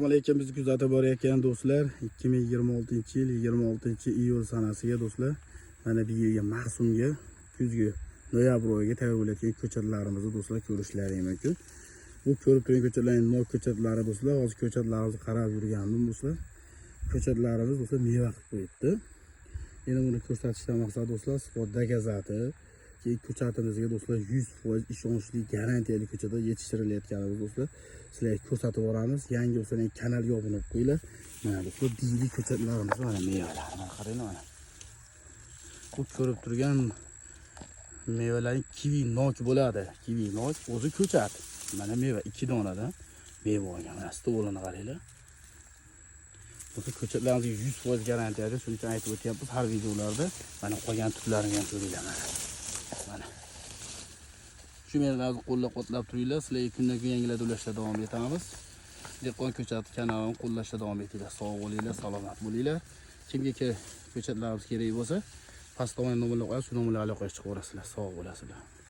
Assalomu biz kuzatib borayotgan do'stlar 2026-yil 26-iyul sanasiga do'stlar mana bu yerga mavsumga kuzgi noyabr oyiga tayyorlayotgan ko'chatlarimizni do'stlar ko'rishlaringiz mumkin. Bu ko'rib turgan ko'chatlarning ko'chatlari do'stlar, hozir ko'chatlarimizni qarab yurgandim do'stlar. Ko'chatlarimiz do'stlar meva qilib qo'yibdi. Yana buni ko'rsatishdan maqsad do'stlar sport dagazati ki ko'chatimizga do'stlar 100% ishonchli garantiyali ko'chada yetishtirilayotganimiz do'stlar sizlarga ko'rsatib boramiz. Yangi bo'lsangiz kanalga obuna bo'lib qo'yinglar. Mana do'stlar diyli ko'chatlarimiz mana mevalar. Mana qaranglar mana. Bu ko'rib turgan mevalarning kivi nok bo'ladi. Kivi nok o'zi ko'chat. Mana meva 2 donadan meva olgan. Mana stolini qaranglar. Bu ko'chatlarimizga 100% garantiyada, shuning uchun aytib o'tyapmiz har videolarda. Mana qolgan turlarini ham ko'ringlar mana. Shu meralarni qo'llab-quvvatlab turinglar. Sizlarga kundan-kun yangilar ulashda davom etamiz. Dehqon ko'chati kanalini qo'llashda davom etinglar. Sog' bo'linglar, salomat bo'linglar. Kimga ko'chatlarimiz kerak bo'lsa, pastda nomerlar qo'yib, shu nomerlarga aloqaga chiqaverasizlar. Sog' bo'lasizlar.